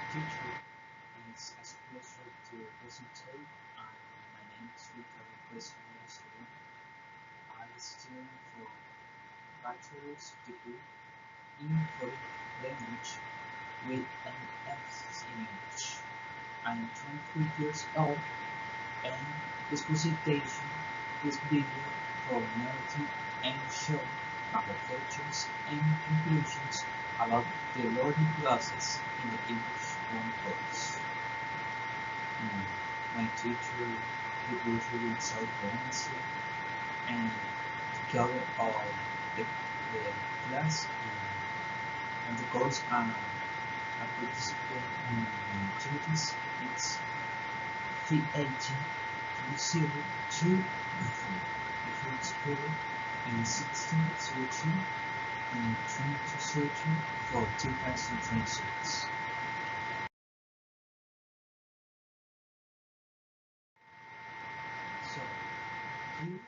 teacher, and it's a pleasure to present to you. My name is Ricardo Pesqueira. I study for bachelor's degree in foreign language with an emphasis in English. I am 23 years old, and this presentation is video for narrative and show my reflections and conclusions about the learning process in the English one course. My teacher would usually start Wednesday and together all the class and the course I participate in activities. It's 380 302 before school in 1602 and 2030 for 2026. So, here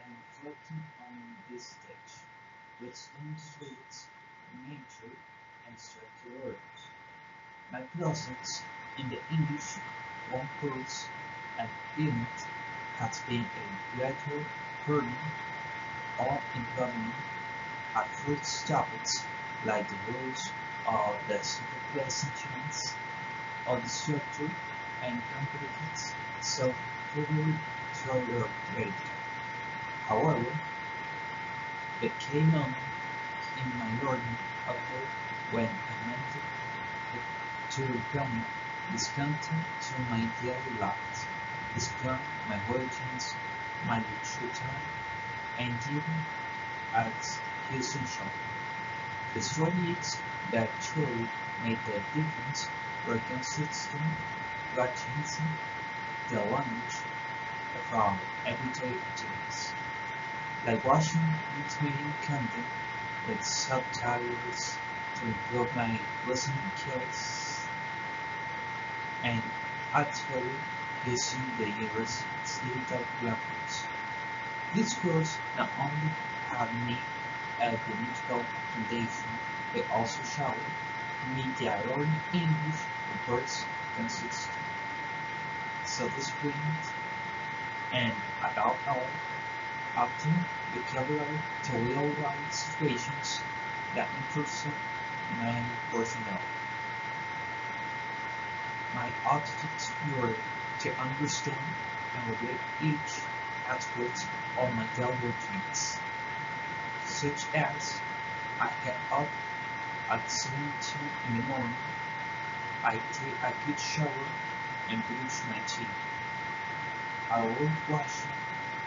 I'm reflecting on this stage. Let's demonstrate nature and start to learn. My process in the English one course and unit has been a gradual learning or involving at first topics like the rules of the simple present or the structure and complex self-revealed through trade. However, the key moment in my learning occurred when I meant to bring this content to my daily life, explain my routines, my leisure time, and even as essential. The strategies that truly made the difference were consistent practicing the language from everyday activities, like watching multimedia content with subtitles to improve my listening skills, and actually using the university's digital platforms. This course not only had me a grammatical foundation, but also showed me that learning English requires consistency, self-discipline, and above all, often vocabulary to real-life situations that intersect my personality. My objectives were to understand and relate each aspect of my daily routines, such as I get up at 7:02 in the morning, I take a good shower and brush my teeth. I will washing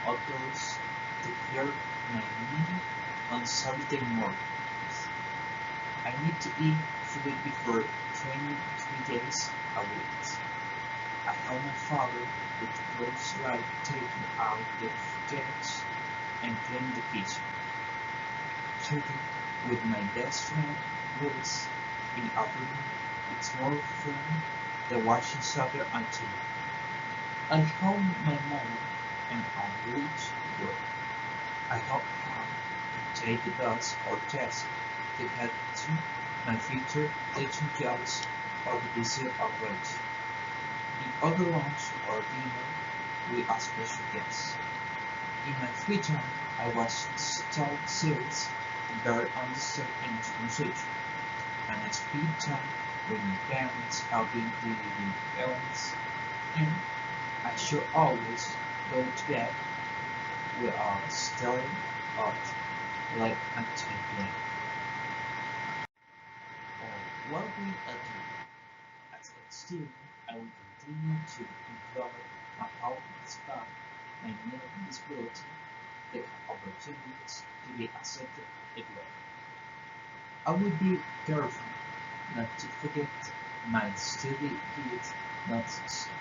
outdoors to prepare my meal on Saturday mornings. I need to eat food before training 3 days a week. I help my father with the clothes like taking out the trash and cleaning the kitchen. Cooking with my best friend Louis in the afternoon. It's more fun than watching soccer on TV. I help my mom and on reach work. I help her take the bus or taxi to head to my future teaching jobs or the visit of lunch. In other lunch or dinner with a special guest. In my free time, I watch Star series and better understand English pronunciation, and I spend time with my parents helping with the errands, and I should always go to bed with a story of like at 10 p.m. Or what will I do? As a student, I will continue to improve my outcomes by my mental disability, the opportunities to be accepted everywhere. I will be careful not to forget my study kids, not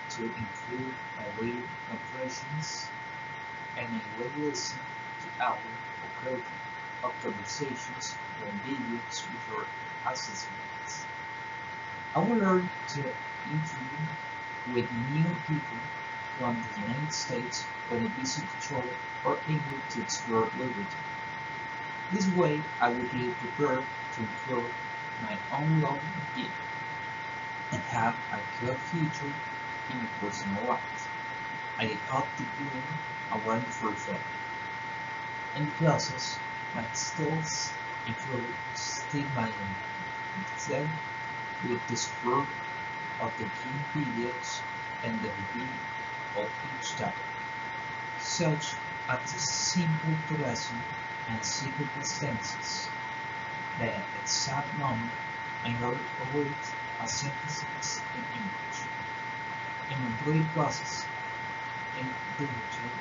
to include my reading comprehensions, and I will listen to our recording of conversations or videos before assessments. I will learn to interview with new people from the United States when I visit Detroit or England to explore liberty. This way I will be prepared to improve my own learning. and have a clear future in your personal life. I hope to build a wonderful family. In the process, my skills improve stay with the support of the key videos and the review of each topic, such as the simple lesson and circumstances. The exact moment I avoid a sentence in English. In my daily process, in digital,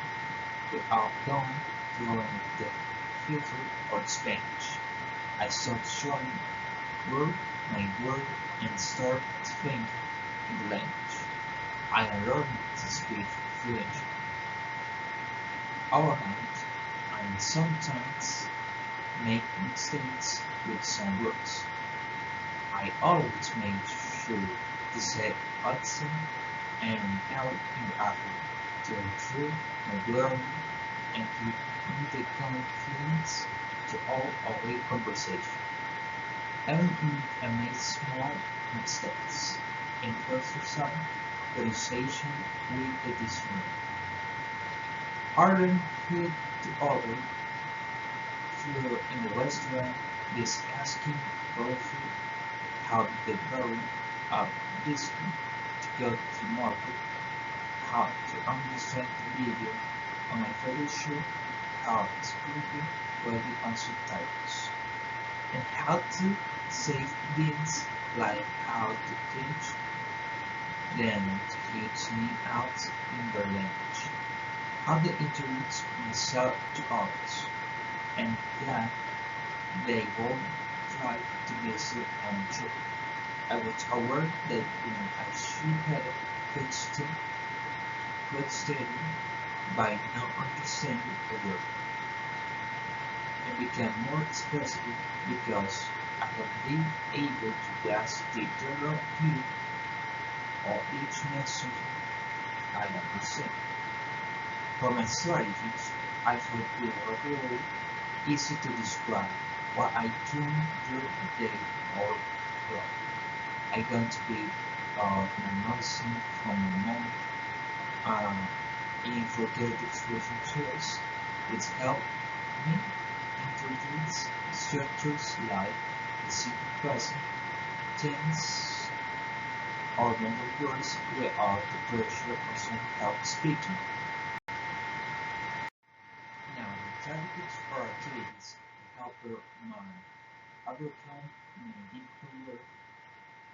we are going to learn the filter or Spanish. I start showing word my word and start to think in the language. I am learning to speak fluently. Overnight, I sometimes make mistakes with some words. I always make sure to say accent and out in the apple to improve my learning and give me the confidence to all our conversation. Even if I make small mistakes in exercise conversation with the listener. Harden hit to order through in the restaurant is asking roughly how they vary of distance to go to market, how to understand the video on my favorite show, how to speak ready on subtitles, and how to save things like how to teach them to teach me out in their language, how to introduce myself to others, and that they won't try to visit on a trip. I was aware that I should have quit studying by not understanding the word, and became more specific because I have been able to grasp the general view of each message I understand. For my strategies, I thought it was really easy to describe what I do during the day or work. I'm going to be my nursing from my mom in forget expression tools, which help me introduce structures like the simple present tense or number words without the pressure of some help speaking. Now, the targets or activities to help your mind overcome difficult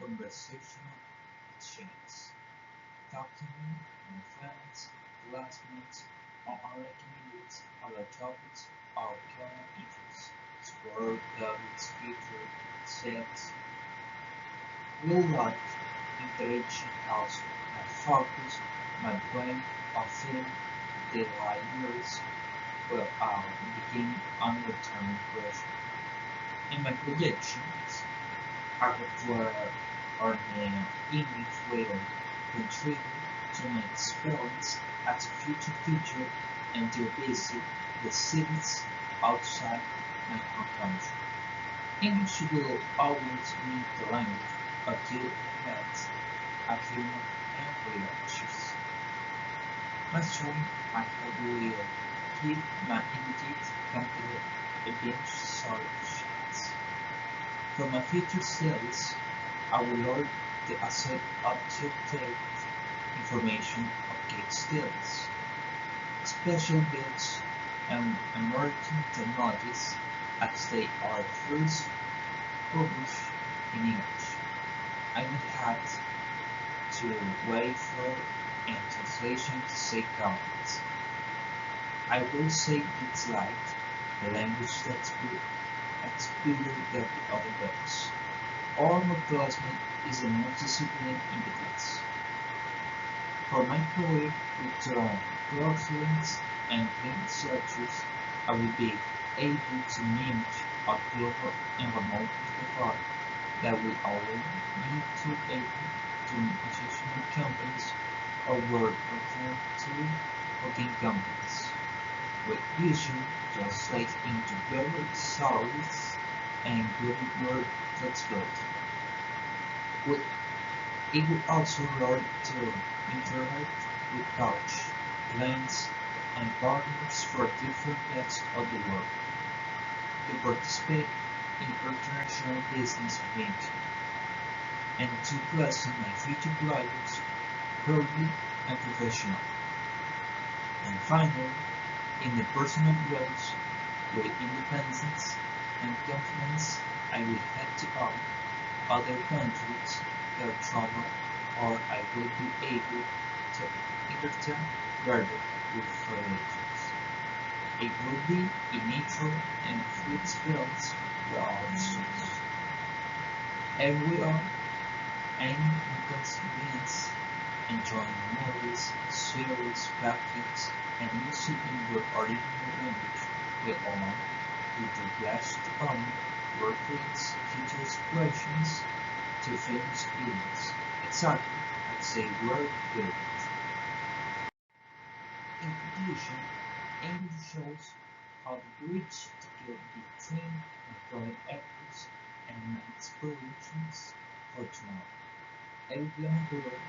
conversational exchange. Talking with friends, classmates, or other communities about topics of common interest, sport, hobbies, future, sex, real life interaction helps my focus, my brain on feeling the libraries will begin under term pressure. In my projections, I require or an image will contribute to my experience as a future teacher and to visit the cities outside my home country. English will always be the language of your heads, of humor and reactions. Mastering I will keep my immediate company against solutions. For my future studies, I will learn the asset objective information of gate skills, special builds and emerging technologies as they are first published in English. I will have to wait for a translation to say comments. I will say it's like the language textbook experience that the other books. All my classmate is the most disciplined in the class. For my career with crosslinks and print structures, I will be able to manage a global and remote environment that will allow me to able to international companies or work for working companies, with usually translate into better salaries and greater work flexibility. With It will also learn to interact with touch, clients, and partners for different parts of the world, to participate in international business meetings, and to question my future values, proudly and professionally. And finally, in the personal growth, with independence and confidence, I will head to other countries that travel, or I will be able to interact further with foreigners. It will be a natural and free experience for all students. And we are aiming to experience enjoying movies, series, practice, and music in your original language will allow you to grasp the workplace future expressions to famous events. Exactly as they were built. In conclusion, English shows how the bridge to get between employed efforts and aspirations for tomorrow. Every grammar word,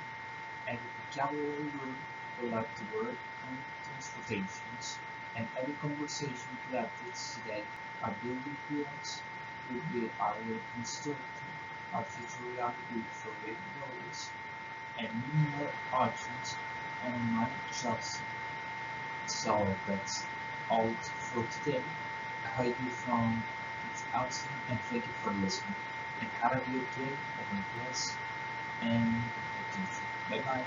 every vocabulary word will have to work on transportations, and every conversation collected today are building blocks will be either constructing our future reality for great goals and many more options on my choice. So that's all for today. I hope you found it awesome and thank you for listening. And have a good day, and bless, and bye bye.